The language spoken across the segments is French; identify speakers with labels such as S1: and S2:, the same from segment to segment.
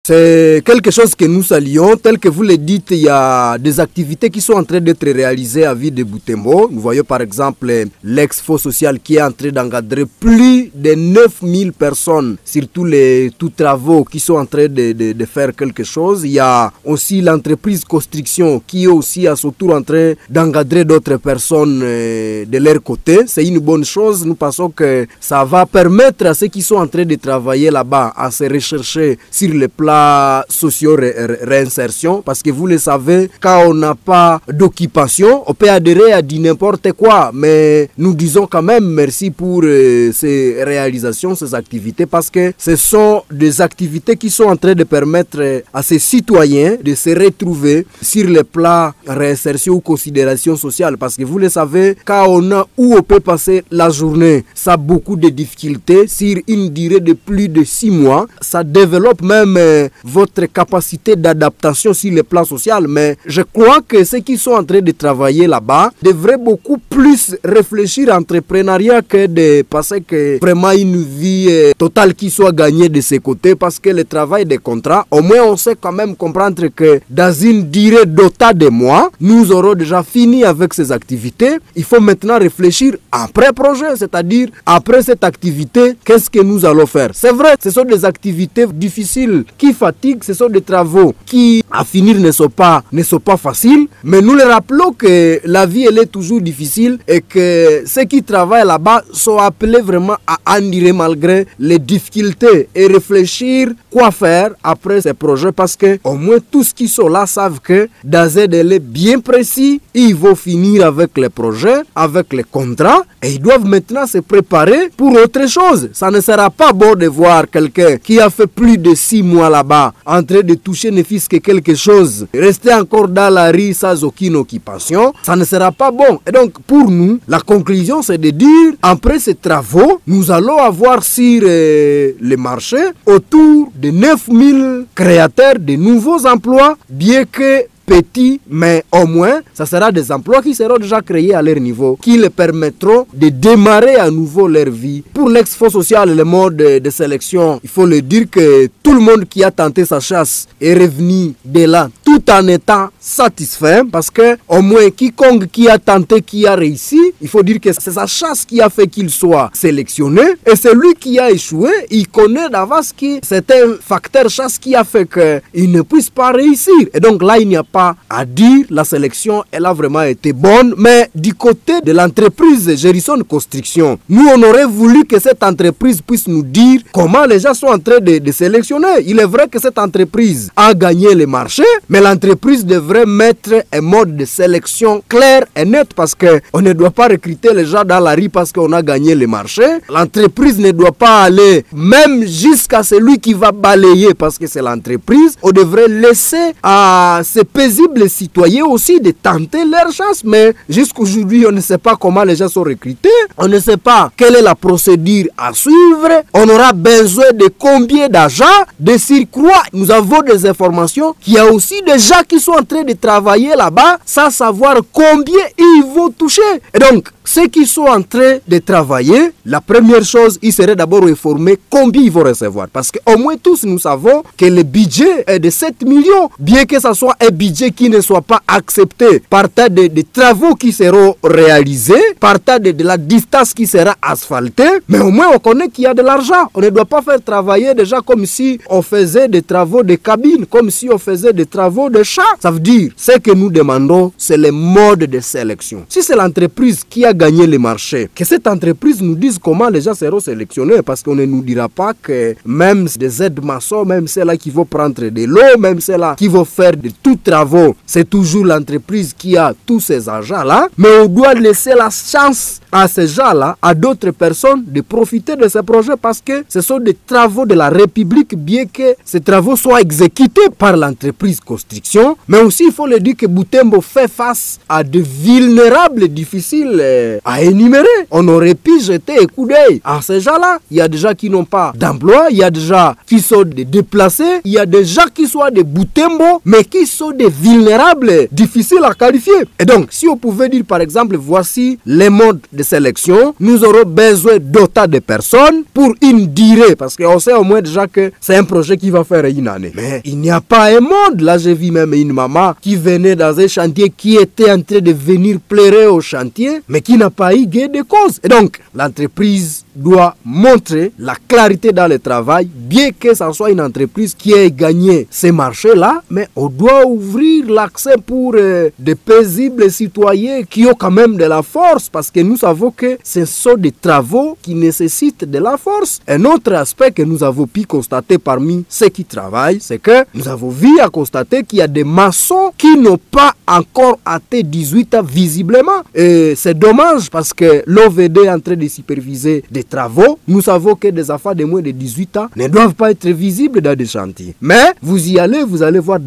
S1: C'est quelque chose que nous saluons. Tel que vous le dites, il y a des activités qui sont en train d'être réalisées à Ville de Butembo. Nous voyons par exemple l'ex-Fonds social qui est en train d'encadrer plus de 9000 personnes sur tous travaux qui sont en train de faire quelque chose. Il y a aussi l'entreprise Construction qui est aussi à son tour en train d'encadrer d'autres personnes de leur côté. C'est une bonne chose. Nous pensons que ça va permettre à ceux qui sont en train de travailler là-bas à se rechercher sur le plan socio-réinsertion, parce que vous le savez, quand on n'a pas d'occupation, on peut adhérer à dire n'importe quoi, mais nous disons quand même merci pour ces réalisations, ces activités, parce que ce sont des activités qui sont en train de permettre à ces citoyens de se retrouver sur le plan réinsertion ou considération sociale, parce que vous le savez, quand on a où on peut passer la journée, ça a beaucoup de difficultés, sur une durée de plus de 6 mois, ça développe même votre capacité d'adaptation sur le plan social, mais je crois que ceux qui sont en train de travailler là-bas devraient beaucoup plus réfléchir à l'entrepreneuriat que de passer que vraiment une vie totale qui soit gagnée de ces côtés, parce que le travail des contrats, au moins on sait quand même comprendre que dans une durée d'autant de mois, nous aurons déjà fini avec ces activités. Il faut maintenant réfléchir après projet, c'est-à-dire après cette activité, qu'est-ce que nous allons faire. C'est vrai, ce sont des activités difficiles qui fatiguent, ce sont des travaux qui à finir ne sont pas faciles, mais nous les rappelons que la vie elle est toujours difficile et que ceux qui travaillent là-bas sont appelés vraiment à endurer malgré les difficultés et réfléchir quoi faire après ces projets, parce que au moins tous qui sont là savent que dans un délai bien précis, ils vont finir avec les projets, avec les contrats, et ils doivent maintenant se préparer pour autre chose. Ça ne sera pas bon de voir quelqu'un qui a fait plus de 6 mois là-bas en train de toucher ne fût-ce que quelque chose, rester encore dans la rue sans aucune occupation, ça ne sera pas bon. Et donc pour nous, la conclusion c'est de dire, après ces travaux, nous allons avoir sur le marché autour de 9000 créateurs de nouveaux emplois, bien que petits, mais au moins, ça sera des emplois qui seront déjà créés à leur niveau, qui les permettront de démarrer à nouveau leur vie. Pour l'ex-Fonds social, le mode de sélection, il faut le dire que tout le monde qui a tenté sa chasse est revenu de là, tout en étant satisfait, parce que au moins quiconque qui a tenté, qui a réussi, il faut dire que c'est sa chasse qui a fait qu'il soit sélectionné, et celui qui a échoué, il connaît d'avance que c'est un facteur chasse qui a fait qu'il ne puisse pas réussir. Et donc là, il n'y a pas à dire, la sélection elle a vraiment été bonne, mais du côté de l'entreprise Gerson Construction, nous on aurait voulu que cette entreprise puisse nous dire comment les gens sont en train de sélectionner. Il est vrai que cette entreprise a gagné le marché, mais l'entreprise devrait mettre un mode de sélection clair et net, parce que on ne doit pas recruter les gens dans la rue parce qu'on a gagné le marché. L'entreprise ne doit pas aller même jusqu'à celui qui va balayer parce que c'est l'entreprise. On devrait laisser à ces paisibles citoyens aussi de tenter leur chance, mais jusqu'aujourd'hui on ne sait pas comment les gens sont recrutés, on ne sait pas quelle est la procédure à suivre, on aura besoin de combien d'argent, de surcroît nous avons des informations qu'il y a aussi des gens qui sont en train de travailler là-bas sans savoir combien ils vont toucher. Et donc ceux qui sont en train de travailler, la première chose, ils seraient d'abord informés combien ils vont recevoir, parce qu'au moins tous nous savons que le budget est de 7 millions, bien que ce soit un budget qui ne soit pas accepté, partant des travaux qui seront réalisés, partant de la distance qui sera asphaltée, mais au moins on connaît qu'il y a de l'argent. On ne doit pas faire travailler déjà comme si on faisait des travaux de cabine, comme si on faisait des travaux de chat. Ça veut dire, ce que nous demandons, c'est le mode de sélection. Si c'est l'entreprise qui a gagné le marché, que cette entreprise nous dise comment les gens seront sélectionnés, parce qu'on ne nous dira pas que même des aides maçons, même ceux-là qui vont prendre de l'eau, même ceux-là qui vont faire de tout travaux, c'est toujours l'entreprise qui a tous ces argents-là, mais on doit laisser la chance à ces gens-là, à d'autres personnes de profiter de ces projets, parce que ce sont des travaux de la République, bien que ces travaux soient exécutés par l'entreprise Construction, mais aussi il faut le dire que Butembo fait face à de vulnérables difficiles à énumérer. On aurait pu jeter un coup d'œil à ces gens-là. Il y a des gens qui n'ont pas d'emploi, il y a des gens qui sont des déplacés, il y a des gens qui sont des boutembo, mais qui sont des vulnérables, difficiles à qualifier. Et donc, si on pouvait dire par exemple, voici les modes de sélection, nous aurons besoin d'autant de personnes pour une durée, parce qu'on sait au moins déjà que c'est un projet qui va faire une année. Mais il n'y a pas un monde. Là, j'ai vu même une maman qui venait dans un chantier, qui était en train de venir pleurer au chantier, mais qui n'a pas eu gain de cause. Et donc, l'entreprise doit montrer la clarité dans le travail, bien que ce soit une entreprise qui ait gagné ces marchés-là, mais on doit ouvrir l'accès pour des paisibles citoyens qui ont quand même de la force, parce que nous savons que ce sont des travaux qui nécessitent de la force. Un autre aspect que nous avons pu constater parmi ceux qui travaillent, c'est que nous avons vu à constater qu'il y a des maçons qui n'ont pas encore atteint 18 ans visiblement. Et c'est dommage parce que l'OVD est en train de superviser des travaux. Nous savons que des enfants de moins de 18 ans ne doivent pas être visibles dans des chantiers. Mais vous y allez, vous allez voir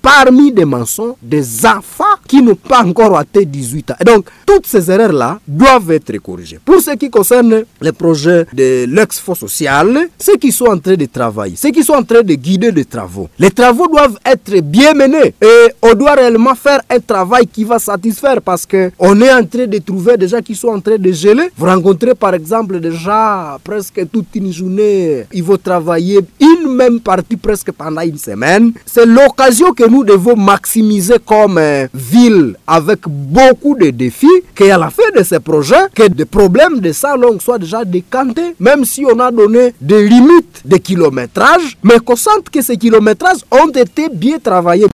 S1: parmi des maçons, des enfants qui n'ont pas encore atteint 18 ans. Et donc, toutes ces erreurs-là doivent être corrigées. Pour ce qui concerne les projets de l'ex-fonds social, ceux qui sont en train de travailler, ceux qui sont en train de guider les travaux doivent être bien menés. Et on doit réellement faire un travail qui va satisfaire, parce qu'on est en train de trouver des gens qui sont en train de geler. Vous rencontrez par exemple des gens presque toute une journée, ils vont travailler une même partie presque pendant une semaine. C'est l'occasion que nous devons maximiser comme ville avec beaucoup de défis, qu'à la fin de ces projets, que des problèmes de salon soient déjà décantés, même si on a donné des limites de kilométrage, mais qu'on sente que ces kilométrages ont été bien travaillés.